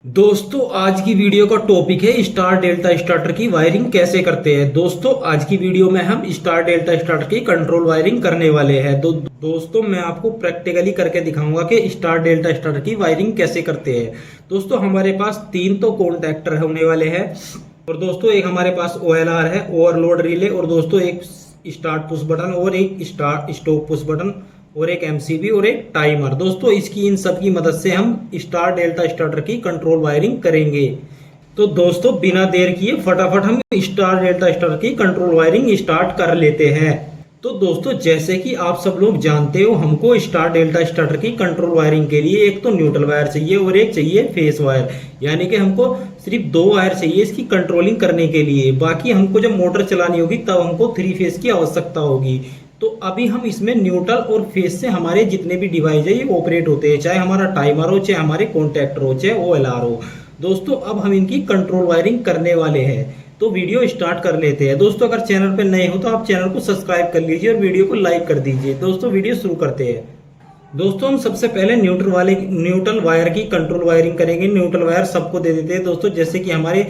दोस्तों आज की वीडियो का टॉपिक है स्टार डेल्टा स्टार्टर की वायरिंग कैसे करते हैं। दोस्तों आज की वीडियो में हम स्टार डेल्टा स्टार्टर की कंट्रोल वायरिंग करने वाले हैं। दोस्तों मैं आपको प्रैक्टिकली करके दिखाऊंगा कि स्टार डेल्टा स्टार्टर की वायरिंग कैसे करते हैं। दोस्तों हमारे पास तीन तो कॉन्टैक्टर होने वाले हैं और दोस्तों एक हमारे पास OLR है, ओवरलोड रिले, और दोस्तों एक स्टार्ट पुश बटन और एक स्टॉप पुश बटन और एक MCB और एक टाइमर। दोस्तों इन सब की मदद से हम स्टार डेल्टा स्टार्टर की कंट्रोल वायरिंग करेंगे। तो दोस्तों बिना देर किए फटाफट हम स्टार डेल्टा स्टार्टर की कंट्रोल वायरिंग स्टार्ट कर लेते हैं। तो दोस्तों जैसे कि आप सब लोग जानते हो, हमको स्टार डेल्टा स्टार्टर की कंट्रोल वायरिंग के लिए एक तो न्यूट्रल वायर चाहिए और एक चाहिए फेस वायर, यानी कि हमको सिर्फ दो वायर चाहिए इसकी कंट्रोलिंग करने के लिए। बाकी हमको जब मोटर चलानी होगी तब हमको 3 फेस की आवश्यकता होगी। तो अभी हम इसमें न्यूट्रल और फेस से हमारे जितने भी डिवाइस है ये ऑपरेट होते हैं, चाहे हमारा टाइमर हो, चाहे हमारे कॉन्टैक्टर हो, चाहे OLR हो। दोस्तों अब हम इनकी कंट्रोल वायरिंग करने वाले हैं, तो वीडियो स्टार्ट कर लेते हैं। दोस्तों अगर चैनल पर नए हो तो आप चैनल को सब्सक्राइब कर लीजिए और वीडियो को लाइक कर दीजिए। दोस्तों वीडियो शुरू करते हैं। दोस्तों हम सबसे पहले न्यूट्रल वायर की कंट्रोल वायरिंग करेंगे। न्यूट्रल वायर सबको दे देते हैं दोस्तों, जैसे कि हमारे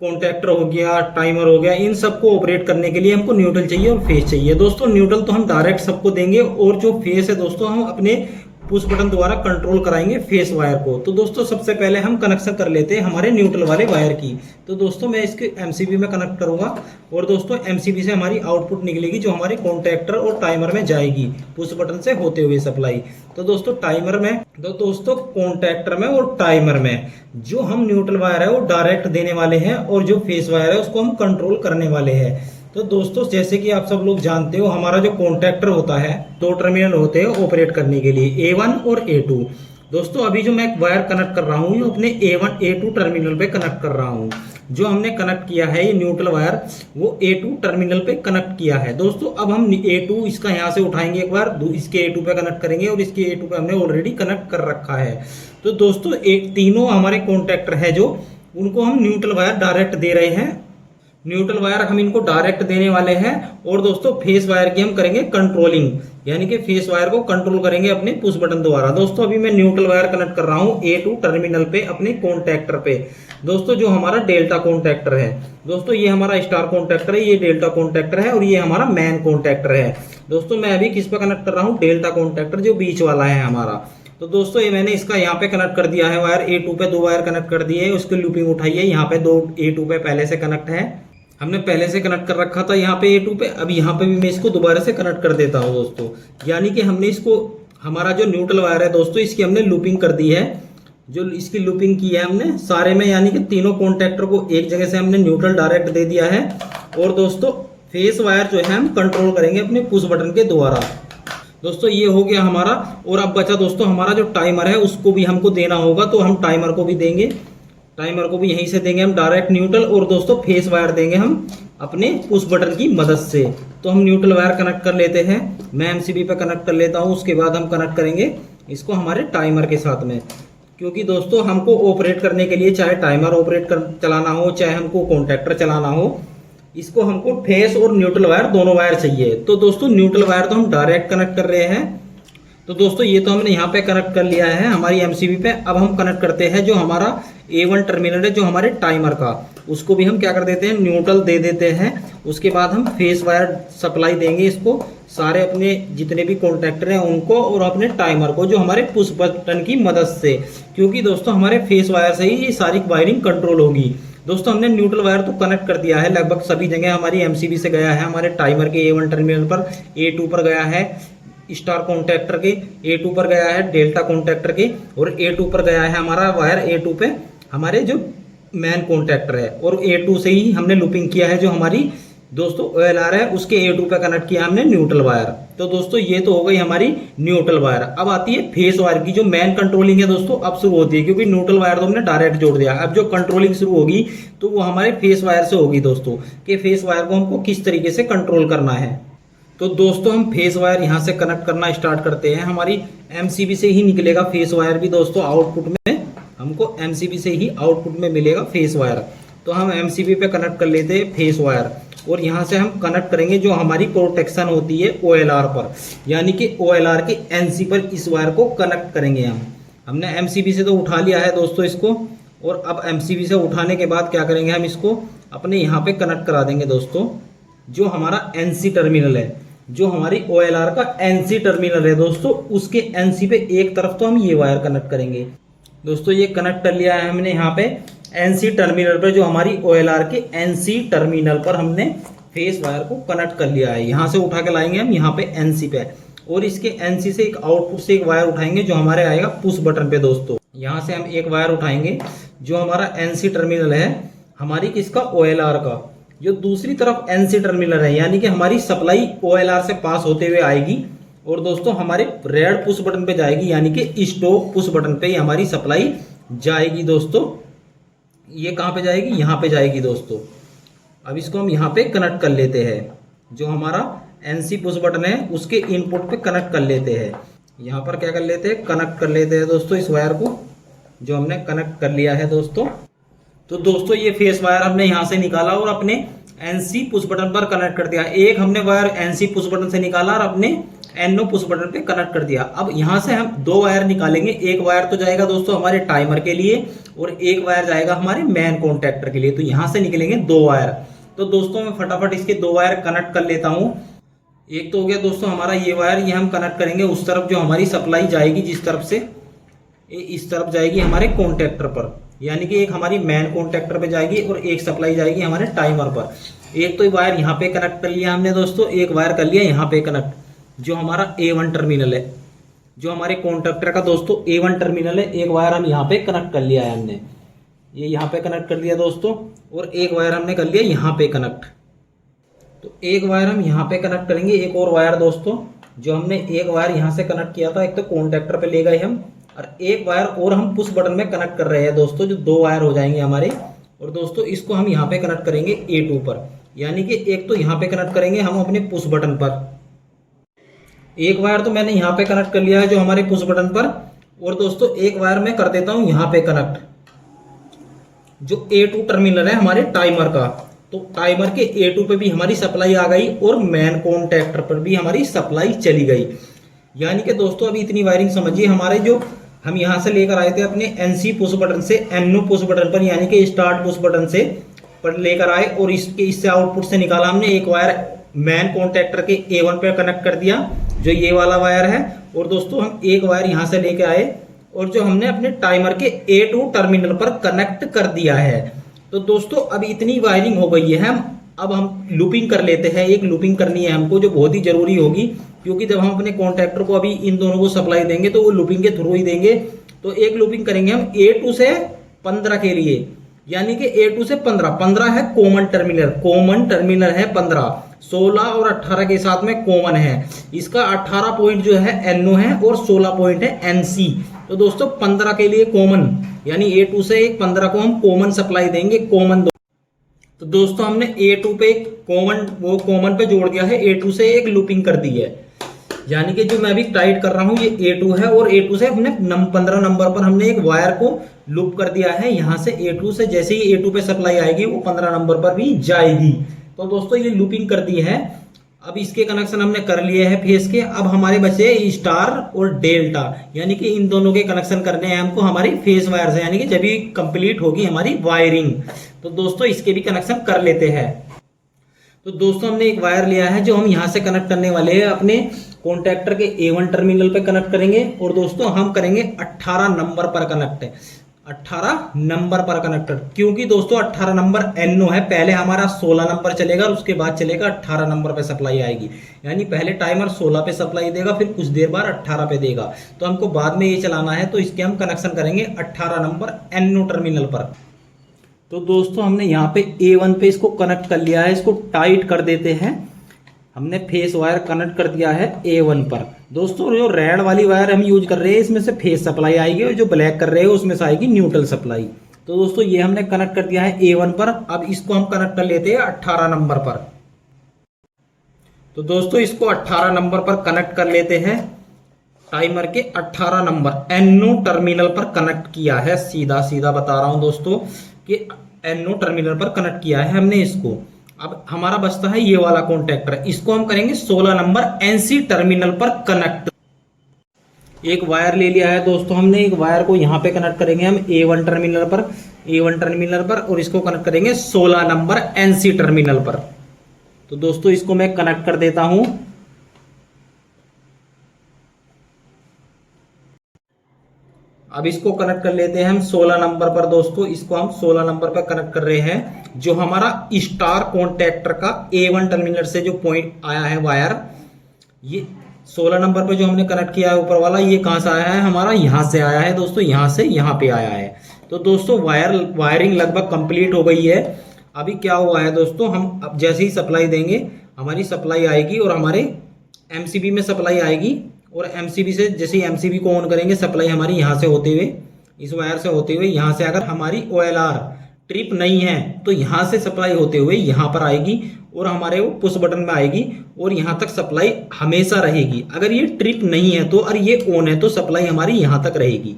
कॉन्टैक्टर हो गया, टाइमर हो गया, इन सबको ऑपरेट करने के लिए हमको न्यूट्रल चाहिए और फेस चाहिए। दोस्तों न्यूट्रल तो हम डायरेक्ट सबको देंगे और जो फेस है दोस्तों हम अपने पुश बटन द्वारा कंट्रोल कराएंगे फेस वायर को। तो दोस्तों सबसे पहले हम कनेक्शन कर लेते हैं हमारे न्यूट्रल वाले वायर की। तो दोस्तों मैं इसके MCB में कनेक्ट करूंगा और दोस्तों MCB से हमारी आउटपुट निकलेगी जो हमारे कॉन्टैक्टर और टाइमर में जाएगी पुश बटन से होते हुए सप्लाई। तो दोस्तों टाइमर में, तो दोस्तों कॉन्टैक्टर में और टाइमर में जो हम न्यूट्रल वायर है वो डायरेक्ट देने वाले हैं और जो फेस वायर है उसको हम कंट्रोल करने वाले हैं। तो दोस्तों जैसे कि आप सब लोग जानते हो, हमारा जो कॉन्टैक्टर होता है दो टर्मिनल होते हैं ऑपरेट करने के लिए, A1 और A2। दोस्तों अभी जो मैं वायर कनेक्ट कर रहा हूँ ये अपने A1 A2 टर्मिनल पे कनेक्ट कर रहा हूँ। जो हमने कनेक्ट किया है ये न्यूट्रल वायर वो A2 टर्मिनल पे कनेक्ट किया है। दोस्तों अब हम A2 इसका यहाँ से उठाएंगे एक बार, इसके A2 पे कनेक्ट करेंगे और इसके A2 पे हमने ऑलरेडी कनेक्ट कर रखा है। तो दोस्तों एक तीनों हमारे कॉन्टैक्टर है जो उनको हम न्यूट्रल वायर डायरेक्ट दे रहे हैं। न्यूट्रल वायर हम इनको डायरेक्ट देने वाले हैं और दोस्तों फेस वायर की हम करेंगे कंट्रोलिंग, यानी कि फेस वायर को कंट्रोल करेंगे अपने पुश बटन द्वारा। दोस्तों अभी मैं न्यूट्रल वायर कनेक्ट कर रहा हूं A2 टर्मिनल पे अपने कॉन्टैक्टर पे। दोस्तों जो हमारा डेल्टा कॉन्टैक्टर है, दोस्तों ये हमारा स्टार कॉन्टैक्टर है, ये डेल्टा कॉन्टैक्टर है और ये हमारा मैन कॉन्टैक्टर है। दोस्तों मैं अभी किस पे कनेक्ट कर रहा हूँ, डेल्टा कॉन्टैक्टर जो बीच वाला है हमारा। तो दोस्तों ये मैंने इसका यहाँ पे कनेक्ट कर दिया है वायर, A2 पे दो वायर कनेक्ट कर दिए है, उसकी लूपिंग उठाई है। यहाँ पे दो A2 पे पहले से कनेक्ट है, हमने पहले से कनेक्ट कर रखा था यहाँ पे A2 पे। अब यहाँ पे भी मैं इसको दोबारा से कनेक्ट कर देता हूँ दोस्तों, यानी कि हमने इसको, हमारा जो न्यूट्रल वायर है दोस्तों इसकी हमने लूपिंग कर दी है। जो इसकी लूपिंग की है हमने सारे में, यानी कि तीनों कॉन्टैक्टर को एक जगह से हमने न्यूट्रल डायरेक्ट दे दिया है। और दोस्तों फेस वायर जो है हम कंट्रोल करेंगे अपने पुश बटन के द्वारा। दोस्तों ये हो गया हमारा। और अब बचा दोस्तों हमारा जो टाइमर है उसको भी हमको देना होगा, तो हम टाइमर को भी देंगे, टाइमर को भी यहीं से देंगे हम डायरेक्ट न्यूट्रल। और दोस्तों फेस वायर देंगे हम अपने पुश बटन की मदद से। तो हम न्यूट्रल वायर कनेक्ट कर लेते हैं, मैं MCB पे कनेक्ट कर लेता हूं, उसके बाद हम कनेक्ट करेंगे इसको हमारे टाइमर के साथ में। क्योंकि दोस्तों हमको ऑपरेट करने के लिए चाहे टाइमर ऑपरेट कर चलाना हो, चाहे हमको कॉन्टैक्टर चलाना हो, इसको हमको फेस और न्यूट्रल वायर दोनों वायर चाहिए। तो दोस्तों न्यूट्रल वायर तो हम डायरेक्ट कनेक्ट कर रहे हैं। तो दोस्तों ये तो हमने यहाँ पे कनेक्ट कर लिया है हमारी MCB पे। अब हम कनेक्ट करते हैं जो हमारा A1 टर्मिनल है जो हमारे टाइमर का, उसको भी हम क्या कर देते हैं, न्यूट्रल दे देते हैं। उसके बाद हम फेस वायर सप्लाई देंगे इसको सारे अपने जितने भी कॉन्टैक्टर हैं उनको और अपने टाइमर को, जो हमारे पुश बटन की मदद से। क्योंकि दोस्तों हमारे फेस वायर से ही ये सारी वायरिंग कंट्रोल होगी। दोस्तों हमने न्यूट्रल वायर तो कनेक्ट कर दिया है लगभग सभी जगह, हमारी MCB से गया है, हमारे टाइमर के A1 टर्मिनल पर, A2 पर गया है, स्टार कॉन्टैक्टर के A2 पर गया है, डेल्टा कॉन्टैक्टर के, और A2 पर गया है हमारा वायर A2 पे हमारे जो मैन कॉन्टैक्टर है। और A2 से ही हमने लूपिंग किया है जो हमारी दोस्तों OLR है, उसके A2 पे कनेक्ट किया हमने न्यूट्रल वायर। तो दोस्तों ये तो हो गई हमारी न्यूट्रल वायर। अब आती है फेस वायर की जो मैन कंट्रोलिंग है दोस्तों, अब शुरू होती है। क्योंकि न्यूट्रल वायर तो हमने डायरेक्ट जोड़ दिया, अब जो कंट्रोलिंग शुरू होगी तो वो हमारे फेस वायर से होगी दोस्तों, कि फेस वायर को हमको किस तरीके से कंट्रोल करना है। तो दोस्तों हम फेस वायर यहाँ से कनेक्ट करना स्टार्ट करते हैं। हमारी MCB से ही निकलेगा फेस वायर भी दोस्तों, आउटपुट में हमको MCB से ही आउटपुट में मिलेगा फेस वायर। तो हम MCB पे कनेक्ट कर लेते हैं फेस वायर और यहाँ से हम कनेक्ट करेंगे जो हमारी प्रोटेक्शन होती है OLR पर, यानी कि OLR के NC पर इस वायर को कनेक्ट करेंगे हम। हमने MCB से तो उठा लिया है दोस्तों इसको, और अब एमसीबी से उठाने के बाद क्या करेंगे, हम इसको अपने यहाँ पे कनेक्ट करा देंगे दोस्तों। जो हमारा एनसी टर्मिनल है, जो हमारी ओएलआर का एनसी टर्मिनल है दोस्तों, उसके एनसी पे एक तरफ तो हम ये वायर कनेक्ट करेंगे दोस्तों। ये कनेक्ट कर लिया है हमने यहाँ पे एनसी टर्मिनल पर, जो हमारी ओएलआर के एनसी टर्मिनल पर हमने फेस वायर को कनेक्ट कर लिया है। यहाँ से उठा के लाएंगे हम यहाँ पे एनसी पे, और इसके एनसी से एक आउटपुट से एक वायर उठाएंगे जो हमारे आएगा पुश बटन पे दोस्तों। यहाँ से हम एक वायर उठाएंगे जो हमारा एनसी टर्मिनल है हमारी किसका, ओएलआर का। जो दूसरी तरफ एनसी टर्मिनल है यानी कि हमारी सप्लाई ओएलआर से पास होते हुए आएगी और दोस्तों हमारे रेड पुश बटन पे जाएगी, यानी कि स्टॉप पुश बटन पे हमारी सप्लाई जाएगी दोस्तों। ये कहाँ पे जाएगी, यहाँ पे जाएगी दोस्तों। अब इसको हम यहाँ पे कनेक्ट कर लेते हैं। जो हमारा एनसी पुश बटन है उसके इनपुट पे कनेक्ट कर लेते हैं। यहाँ पर क्या कर लेते हैं, कनेक्ट कर लेते हैं दोस्तों इस वायर को, जो हमने कनेक्ट कर लिया है दोस्तों। तो दोस्तों ये फेस वायर हमने यहाँ से निकाला और अपने एनसी पुश बटन पर कनेक्ट कर दिया। एक हमने वायर एनसी पुश बटन से निकाला और अपने एनओ पुश बटन पे कनेक्ट कर दिया। अब यहाँ से हम दो वायर निकालेंगे। एक वायर तो जाएगा दोस्तों हमारे टाइमर के लिए और एक वायर जाएगा हमारे मेन कॉन्टैक्टर के लिए। तो यहाँ से निकलेंगे दो वायर। तो दोस्तों मैं फटाफट इसके दो वायर कनेक्ट कर लेता हूँ। एक तो हो गया दोस्तों हमारा ये वायर, ये हम कनेक्ट करेंगे उस तरफ जो हमारी सप्लाई जाएगी, जिस तरफ से इस तरफ जाएगी हमारे कॉन्टैक्टर पर, यानी कि एक हमारी मेन कॉन्टैक्टर पे जाएगी और एक सप्लाई जाएगी हमारे टाइमर पर। एक तो वायर यहाँ पे कनेक्ट कर लिया हमने दोस्तों, एक वायर कर लिया यहाँ पे कनेक्ट, जो हमारा A1 टर्मिनल है, जो हमारे कॉन्टैक्टर का दोस्तों A1 टर्मिनल है। एक वायर हम यहाँ पे कनेक्ट कर लिया है हमने, ये यहाँ पे कनेक्ट कर लिया दोस्तों, और एक वायर हमने कर लिया यहाँ पे कनेक्ट। तो एक वायर हम यहाँ पे कनेक्ट करेंगे। एक और वायर दोस्तों जो हमने एक वायर यहाँ से कनेक्ट किया था, एक तो कॉन्टैक्टर पे ले गए हम, और एक वायर और हम पुश बटन में कनेक्ट कर रहे हैं दोस्तों, जो दो वायर हो जाएंगे हमारे। और दोस्तों इसको हम यहाँ पे कनेक्ट करेंगे A2 पर, यानी कि एक तो यहाँ पे कनेक्ट करेंगे हम अपने पुश बटन पर। एक वायर तो मैंने यहाँ पे कनेक्ट कर लिया है जो हमारे पुश बटन पर, और दोस्तों एक वायर मैं कर देता हूँ यहाँ पे कनेक्ट, जो A2 टर्मिनल है हमारे टाइमर का। तो टाइमर के A2 पे भी हमारी सप्लाई आ गई और मेन कॉन्टैक्टर पर भी हमारी सप्लाई चली गई। यानी कि दोस्तों अभी इतनी वायरिंग समझिए, हमारे जो हम यहाँ से लेकर आए थे अपने एनसी पुश बटन से एनओ पुश बटन पर, यानी कि स्टार्ट पुश बटन से पर लेकर आए, और इससे आउटपुट से निकाला हमने एक वायर मेन कॉन्टैक्टर के A1 पे कनेक्ट कर दिया, जो ये वाला वायर है। और दोस्तों हम एक वायर यहाँ से लेके आए और जो हमने अपने टाइमर के A2 टर्मिनल पर कनेक्ट कर दिया है। तो दोस्तों अब इतनी वायरिंग हो गई है, अब हम लूपिंग कर लेते हैं। एक लूपिंग करनी है हमको, जो बहुत ही जरूरी होगी, क्योंकि जब हम अपने कॉन्टैक्टर को अभी इन दोनों को सप्लाई देंगे तो वो लूपिंग के थ्रू ही देंगे। तो एक लूपिंग करेंगे हम A2 से 15 के लिए, यानी कि A2 से 15 है कॉमन टर्मिनल है 15, 16 और 18 के साथ में कॉमन है। इसका 18 पॉइंट जो है NO है और 16 पॉइंट है NC। तो दोस्तों 15 के लिए कॉमन, यानी A2 से 15 को हम कॉमन सप्लाई देंगे, कॉमन। तो दोस्तों हमने A2 पे कॉमन पे जोड़ दिया है, A2 से एक लूपिंग कर दी है, यानी कि जो मैं अभी टाइट कर रहा हूं ये A2 है, और A2 से हमने 15 नंबर पर हमने एक वायर को लूप कर दिया है। यहां से A2 से जैसे ही A2 पे सप्लाई आएगी वो 15 नंबर पर भी जाएगी। तो दोस्तों ये लूपिंग कर दी है। अब इसके कनेक्शन हमने कर लिए हैं फेस के। अब हमारे बचे स्टार और डेल्टा, यानी कि इन दोनों के कनेक्शन करने हैं हमको हमारी फेस वायर से, यानी कि जब भी कंप्लीट होगी हमारी वायरिंग। तो दोस्तों इसके भी कनेक्शन कर लेते हैं। तो दोस्तों हमने एक वायर लिया है जो हम यहाँ से कनेक्ट करने वाले हैं, अपने कॉन्टैक्टर के A1 टर्मिनल पे कनेक्ट करेंगे। और दोस्तों हम करेंगे 18 नंबर पर कनेक्ट, 18 नंबर पर कनेक्टर, क्योंकि दोस्तों 18 नंबर NO है। पहले हमारा 16 नंबर चलेगा और उसके बाद चलेगा 18 नंबर पे सप्लाई आएगी, यानी पहले टाइमर 16 पे सप्लाई देगा, फिर कुछ देर बाद 18 पे देगा। तो हमको बाद में ये चलाना है, तो इसके हम कनेक्शन करेंगे 18 नंबर NO टर्मिनल पर। तो दोस्तों हमने यहाँ पे A1 पे इसको कनेक्ट कर लिया है, इसको टाइट कर देते हैं। हमने फेस वायर कनेक्ट कर दिया है A1 पर। दोस्तों जो रेड वाली वायर हम यूज कर रहे हैं इसमें से फेस सप्लाई आएगी, और जो ब्लैक कर रहे हैं उसमें से आएगी न्यूट्रल सप्लाई। तो दोस्तों ये हमने कनेक्ट कर दिया है A1 पर। अब इसको हम कनेक्ट कर लेते हैं 18 नंबर पर। तो दोस्तों इसको 18 नंबर पर कनेक्ट कर लेते हैं। टाइमर के 18 नंबर NO टर्मिनल पर कनेक्ट किया है, सीधा सीधा बता रहा हूं दोस्तों कि NO टर्मिनल पर कनेक्ट किया है हमने इसको। अब हमारा बचता है ये वाला कॉन्टैक्टर, इसको हम करेंगे 16 नंबर NC टर्मिनल पर कनेक्ट। एक वायर ले लिया है दोस्तों हमने। एक वायर को यहाँ पे कनेक्ट करेंगे हम A1 टर्मिनल पर, A1 टर्मिनल पर, और इसको कनेक्ट करेंगे 16 नंबर NC टर्मिनल पर। तो दोस्तों इसको मैं कनेक्ट कर देता हूं। अब इसको कनेक्ट कर लेते हैं हम 16 नंबर पर दोस्तों। इसको हम 16 नंबर पर कनेक्ट कर रहे हैं। जो हमारा स्टार कॉन्टैक्टर का A1 टर्मिनल से जो पॉइंट आया है वायर, ये 16 नंबर पर जो हमने कनेक्ट किया है ऊपर वाला, ये कहां से आया है हमारा, यहां से आया है दोस्तों, यहां से यहां पे आया है। तो दोस्तों वायरिंग लगभग कंप्लीट हो गई है। अभी क्या हुआ है दोस्तों, हम अब जैसे ही सप्लाई देंगे हमारी सप्लाई आएगी और हमारे एमसीबी में सप्लाई आएगी, और एमसीबी से जैसे ही एमसीबी को ऑन करेंगे सप्लाई हमारी यहाँ से होते हुए, इस वायर से होते हुए यहाँ से, अगर हमारी OLR ट्रिप नहीं है तो यहाँ से सप्लाई होते हुए यहाँ पर आएगी और हमारे वो पुश बटन में आएगी और यहाँ तक सप्लाई हमेशा रहेगी। अगर ये ट्रिप नहीं है तो, और ये ऑन है तो सप्लाई हमारी यहाँ तक रहेगी।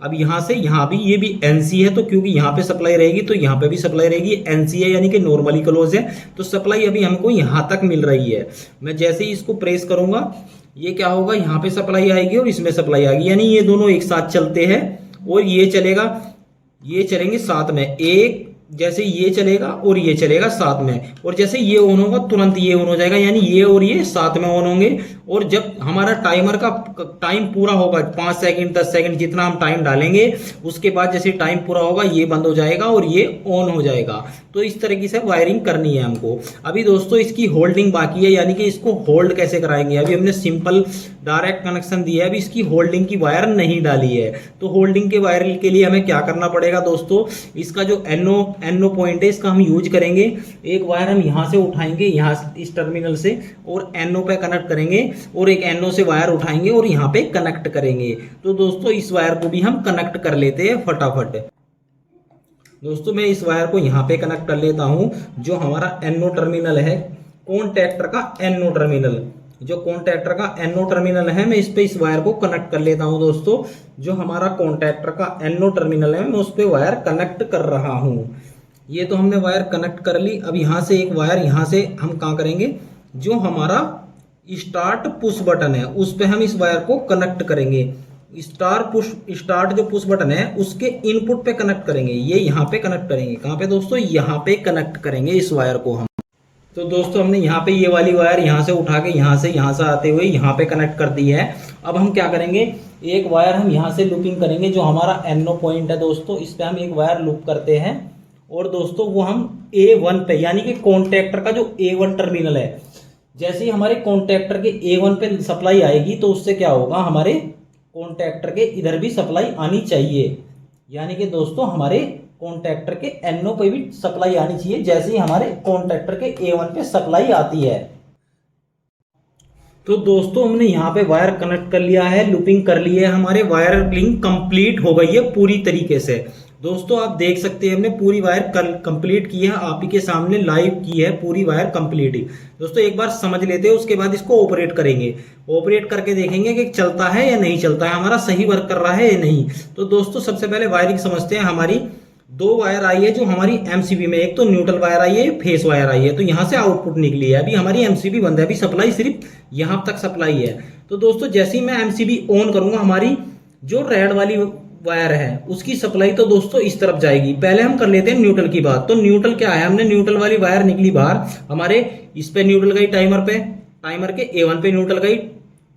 अब यहाँ से यहाँ भी, ये भी NC है तो क्योंकि यहाँ पे सप्लाई रहेगी तो यहाँ पे भी सप्लाई रहेगी। NC है यानी कि नॉर्मली क्लोज है, तो सप्लाई अभी हमको यहाँ तक मिल रही है। मैं जैसे ही इसको प्रेस करूंगा ये क्या होगा, यहाँ पे सप्लाई आएगी और इसमें सप्लाई आएगी, यानी ये दोनों एक साथ चलते हैं और ये चलेगा, ये चलेंगे साथ में। एक जैसे ये चलेगा और ये चलेगा साथ में, और जैसे ये ऑन होगा तुरंत ये ऑन हो जाएगा, यानी ये और ये साथ में ऑन होंगे। और जब हमारा टाइमर का टाइम पूरा होगा 5 सेकंड 10 सेकंड जितना हम टाइम डालेंगे, उसके बाद जैसे टाइम पूरा होगा ये बंद हो जाएगा और ये ऑन हो जाएगा। तो इस तरीके से वायरिंग करनी है हमको। अभी दोस्तों इसकी होल्डिंग बाकी है, यानी कि इसको होल्ड कैसे कराएंगे। अभी हमने सिंपल डायरेक्ट कनेक्शन दिया है, अभी इसकी होल्डिंग की वायर नहीं डाली है। तो होल्डिंग के वायर के लिए हमें क्या करना पड़ेगा दोस्तों, इसका जो NO पॉइंट है इसका हम यूज करेंगे। एक वायर हम यहाँ से उठाएंगे, यहाँ इस टर्मिनल से, और NO पे कनेक्ट करेंगे, और एक NO से वायर उठाएंगे और यहाँ पे कनेक्ट करेंगे। तो दोस्तों इस वायर को भी हम कनेक्ट कर लेते हैं फटाफट। दोस्तों मैं इस वायर को यहाँ पे कनेक्ट कर लेता हूँ। जो हमारा NO टर्मिनल है, कॉन्टैक्टर का NO टर्मिनल, जो कॉन्टैक्टर का NO टर्मिनल है, मैं इस पे इस वायर को कनेक्ट कर लेता हूँ दोस्तों। जो हमारा कॉन्टैक्टर का NO टर्मिनल है मैं उस पे वायर कनेक्ट कर रहा हूँ। ये तो हमने वायर कनेक्ट कर ली। अब यहाँ से एक वायर यहाँ से हम कहाँ करेंगे, जो हमारा स्टार्ट पुश बटन है उस पे हम इस वायर को कनेक्ट करेंगे। स्टार्ट जो पुश बटन है उसके इनपुट पे कनेक्ट करेंगे, ये यहाँ पे कनेक्ट करेंगे। कहाँ पे दोस्तों, यहाँ पे कनेक्ट करेंगे इस वायर को हम। तो दोस्तों हमने यहाँ पे ये वाली वायर यहाँ से उठा के यहाँ से आते हुए यहाँ पे कनेक्ट कर दी है। अब हम क्या करेंगे, एक वायर हम यहाँ से लूपिंग करेंगे। जो हमारा NO पॉइंट है दोस्तों, इस पे हम एक वायर लूप करते हैं, और दोस्तों वो हम A1 पे, यानी कि कॉन्टैक्टर का जो A1 टर्मिनल है, जैसे ही हमारे कॉन्टैक्टर के A1 पे सप्लाई आएगी तो उससे क्या होगा, हमारे कॉन्टैक्टर के इधर भी सप्लाई आनी चाहिए। यानी कि दोस्तों हमारे कॉन्टैक्टर के NO पे भी सप्लाई आनी चाहिए, जैसे ही हमारे कॉन्टैक्टर के A1 पे सप्लाई आती है। तो दोस्तों हमने यहाँ पे वायर कनेक्ट कर लिया है, लूपिंग कर ली है, हमारे वायर लिंक कंप्लीट हो गई है पूरी तरीके से। दोस्तों आप देख सकते हैं हमने पूरी वायर कंप्लीट की है, आप ही के सामने लाइव की है पूरी वायर कंप्लीट ही। दोस्तों एक बार समझ लेते हैं, उसके बाद इसको ऑपरेट करेंगे। ऑपरेट करके देखेंगे कि चलता है या नहीं चलता है, हमारा सही वर्क कर रहा है या नहीं। तो दोस्तों सबसे पहले वायरिंग समझते हैं। हमारी 2 वायर आई है जो हमारी एमसीबी में, एक तो न्यूट्रल वायर आई है, फेस वायर आई है, तो यहाँ से आउटपुट निकली है। अभी हमारी एमसीबी बंद है, अभी सप्लाई सिर्फ यहाँ तक सप्लाई है। तो दोस्तों जैसे ही मैं एमसीबी ऑन करूंगा, हमारी जो रेड वाली वायर है उसकी सप्लाई तो दोस्तों इस तरफ जाएगी। पहले हम कर लेते हैं न्यूट्रल की बात। तो न्यूट्रल क्या है, हमने न्यूट्रल वाली वायर निकली बाहर, हमारे इस पे न्यूट्रल गई, टाइमर पे, टाइमर के A1 पे न्यूट्रल गई,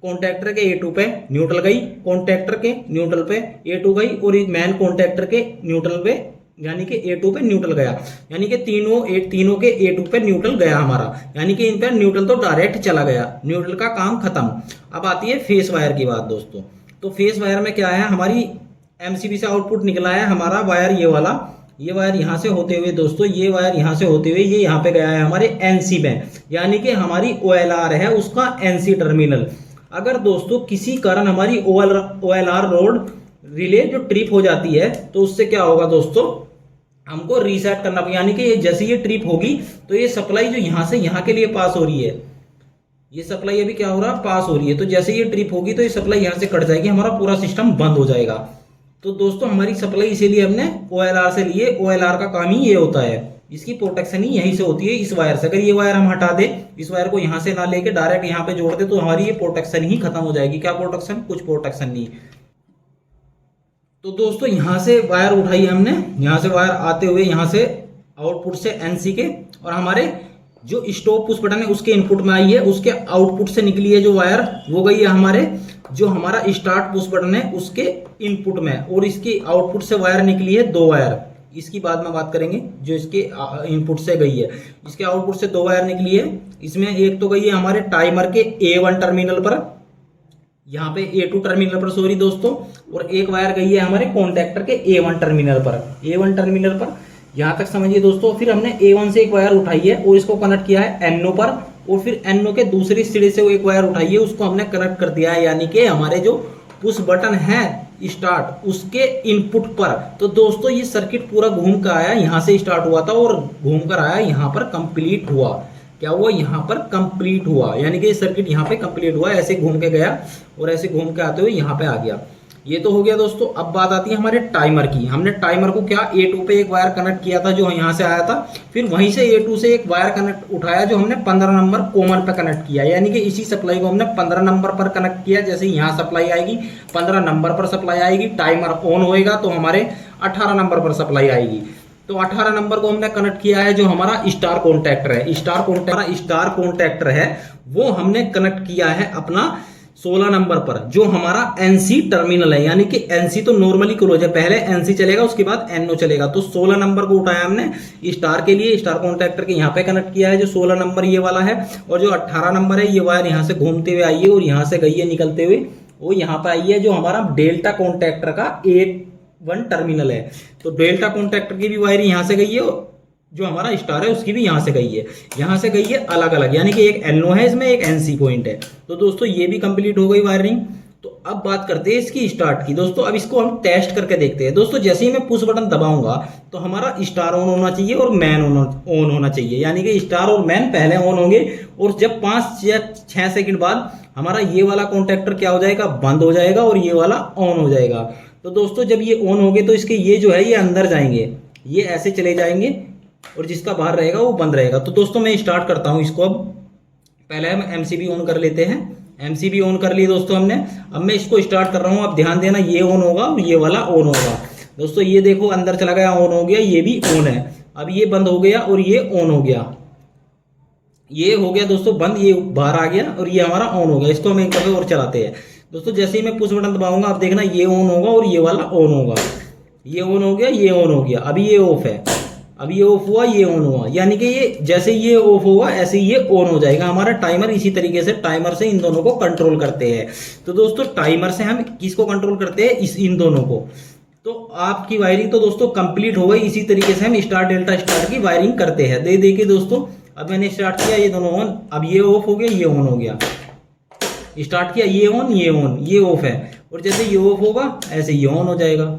कॉन्टैक्टर के A2 पे न्यूट्रल गई, कॉन्टैक्टर के न्यूट्रल पे A2 गई, और मैन कॉन्टैक्टर के न्यूट्रल पे यानी कि A2 पे न्यूट्रल गया, यानी कि तीनों के A2 पे न्यूट्रल गया हमारा, यानी कि इन पे न्यूट्रल तो डायरेक्ट चला गया, न्यूट्रल का काम खत्म। अब आती है फेस वायर की बात दोस्तों। तो फेस वायर में क्या है, हमारी एमसीबी से आउटपुट निकला है हमारा वायर, ये वाला, ये वायर यहाँ से होते हुए दोस्तों, ये वायर यहाँ से होते हुए ये यहाँ पे गया है हमारे NC में, यानी कि हमारी OLR है उसका NC टर्मिनल। अगर दोस्तों किसी कारण हमारी OLR रोड रिले जो ट्रिप हो जाती है तो उससे क्या होगा दोस्तों, हमको रीसेट करना पड़ेगा। यानी कि जैसे ये ट्रिप होगी तो ये सप्लाई जो यहाँ से यहाँ के लिए पास हो रही है, ये सप्लाई अभी क्या हो रहा है, पास हो रही है। तो जैसे ये ट्रिप होगी तो ये सप्लाई यहाँ से कट जाएगी, हमारा पूरा सिस्टम बंद हो जाएगा। तो दोस्तों हमारी सप्लाई इसीलिए हमने OLR से लिए, OLR का काम ही ये होता है। इसकी प्रोटेक्शन ही यहीं से होती है, इस वायर से। अगर ये वायर हम हटा दे, इस वायर को यहाँ से ना लेके डायरेक्ट यहाँ पे जोड़ दे, तो हमारी ये प्रोटेक्शन ही खत्म हो जाएगी। क्या प्रोटेक्शन? कुछ प्रोटेक्शन नहीं। तो दोस्तों यहाँ से वायर उठाई हमने, यहाँ से वायर आते हुए यहाँ से आउटपुट से एनसी के, और हमारे जो स्टॉप पुश बटन है उसके इनपुट में आई है, उसके आउटपुट से निकली है जो वायर, वो गई है हमारे जो हमारा स्टार्ट पुश बटन है उसके इनपुट में, और इसकी आउटपुट से वायर निकली है 2 वायर। इसकी बाद में बात करेंगे जो इसके इनपुट से गई है। इसके आउटपुट से 2 वायर निकली है। इसमें एक तो गई है हमारे टाइमर के A1 टर्मिनल पर, यहाँ पे A2 टर्मिनल पर, सॉरी दोस्तों, और एक वायर गई है हमारे कॉन्टैक्टर के A1 टर्मिनल पर, A1 टर्मिनल पर। यहाँ तक समझिए दोस्तों। फिर हमने A1 से एक वायर उठाई है और इसको कनेक्ट किया है NO पर, और फिर NO के दूसरी सिरे से वो एक वायर उठाई है, उसको हमने कनेक्ट कर दिया है, यानी कि हमारे जो पुश बटन है स्टार्ट उसके इनपुट पर। तो दोस्तों ये सर्किट पूरा घूम कर आया, यहाँ से स्टार्ट हुआ था और घूम कर आया यहाँ पर कंप्लीट हुआ। क्या हुआ? यहाँ पर कंप्लीट हुआ, यानी कि ये सर्किट यहाँ पे कंप्लीट हुआ, ऐसे घूम के गया और ऐसे घूम के आते हुए यहाँ पे आ गया। ये तो हो गया दोस्तों। अब बात आती है हमारे टाइमर की। हमने टाइमर को क्या A2 पे एक वायर कनेक्ट किया था जो यहाँ से आया था, फिर वहीं से A2 से एक वायर कनेक्ट उठाया जो हमने 15 नंबर कॉमन पे कनेक्ट किया, यानी कि इसी सप्लाई को हमने 15 नंबर पर कनेक्ट किया। जैसे यहाँ सप्लाई आएगी 15 नंबर पर सप्लाई आएगी, टाइमर ऑन होएगा तो हमारे 18 नंबर पर सप्लाई आएगी। तो 18 नंबर को हमने कनेक्ट किया है जो हमारा स्टार कॉन्टैक्टर है, स्टार कॉन्टैक्टर है वो हमने कनेक्ट किया है अपना 16 नंबर पर, जो हमारा NC टर्मिनल है। यानी कि NC तो नॉर्मली क्लोज है, पहले NC चलेगा उसके बाद NO चलेगा। तो 16 नंबर को उठाया हमने स्टार के लिए, स्टार कॉन्टैक्टर के यहाँ पे कनेक्ट किया है जो 16 नंबर ये वाला है, और जो 18 नंबर है ये वायर यहाँ से घूमते हुए आई है और यहाँ से गई है निकलते हुए, वो यहाँ पे आई है जो हमारा डेल्टा कॉन्टैक्टर का A1 टर्मिनल है। तो डेल्टा कॉन्टैक्टर की भी वायर यहाँ से गई है, जो हमारा स्टार है उसकी भी यहाँ से गई है, यहाँ से गई है अलग अलग, यानी कि एक NO है इसमें, एक NC पॉइंट है। तो दोस्तों ये भी कंप्लीट हो गई वायरिंग। तो अब बात करते हैं इसकी स्टार्ट की। दोस्तों अब इसको हम टेस्ट करके देखते हैं। दोस्तों जैसे ही मैं पुश बटन दबाऊंगा तो हमारा स्टार ऑन होना चाहिए और मैन ऑन होना चाहिए, यानी कि स्टार और मैन पहले ऑन होंगे, और जब 5 या 6 सेकंड बाद हमारा ये वाला कॉन्टैक्टर क्या हो जाएगा? बंद हो जाएगा और ये वाला ऑन हो जाएगा। तो दोस्तों जब ये ऑन होंगे तो इसके ये जो है ये अंदर जाएंगे, ये ऐसे चले जाएंगे, और जिसका बाहर रहेगा वो बंद रहेगा। तो दोस्तों मैं स्टार्ट करता हूं इसको। अब पहले हम MCB ऑन कर लेते हैं। MCB ऑन कर ली दोस्तों हमने। अब मैं इसको स्टार्ट कर रहा हूं। अब ध्यान देना, ये ऑन होगा और ये वाला ऑन होगा। दोस्तों ये देखो अंदर चला गया, ऑन हो गया, ये भी ऑन है। अब ये बंद हो गया और ये ऑन हो गया, ये हो गया दोस्तों बंद, ये बाहर आ गया और ये हमारा ऑन हो गया। इसको हम एक दफे और चलाते हैं। दोस्तों जैसे ही मैं पुश बटन दबाऊंगा आप देखना ये ऑन होगा और ये वाला ऑन होगा, ये ऑन हो गया, ये ऑन हो गया। अभी ये ऑफ है, अब ये ऑफ हुआ, ये ऑन हुआ, यानी कि ये जैसे ये ऑफ होगा ऐसे ये ऑन हो जाएगा हमारा टाइमर। इसी तरीके से टाइमर से इन दोनों को कंट्रोल करते हैं। तो दोस्तों टाइमर से हम किसको कंट्रोल करते हैं? इन दोनों को। तो आपकी वायरिंग तो दोस्तों कंप्लीट हो गई। इसी तरीके से हम स्टार डेल्टा स्टार की वायरिंग करते हैं। देखिए दोस्तों अब मैंने स्टार्ट किया, ये दोनों ऑन, अब ये ऑफ हो गया, ये ऑन हो गया। स्टार्ट किया, ये ऑन, ये ऑफ है, और जैसे ये ऑफ होगा ऐसे ये ऑन हो जाएगा।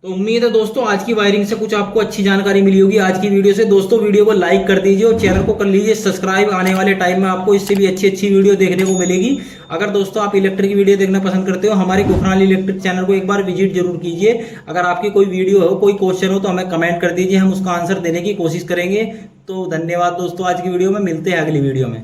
तो उम्मीद है दोस्तों आज की वायरिंग से कुछ आपको अच्छी जानकारी मिली होगी आज की वीडियो से। दोस्तों वीडियो को लाइक कर दीजिए और चैनल को कर लीजिए सब्सक्राइब। आने वाले टाइम में आपको इससे भी अच्छी अच्छी वीडियो देखने को मिलेगी। अगर दोस्तों आप इलेक्ट्रिक वीडियो देखना पसंद करते हो, हमारे गुफरान इलेक्ट्रिक चैनल को एक बार विजिट जरूर कीजिए। अगर आपकी कोई वीडियो हो, कोई क्वेश्चन हो तो हमें कमेंट कर दीजिए, हम उसका आंसर देने की कोशिश करेंगे। तो धन्यवाद दोस्तों, आज की वीडियो में मिलते हैं अगली वीडियो में।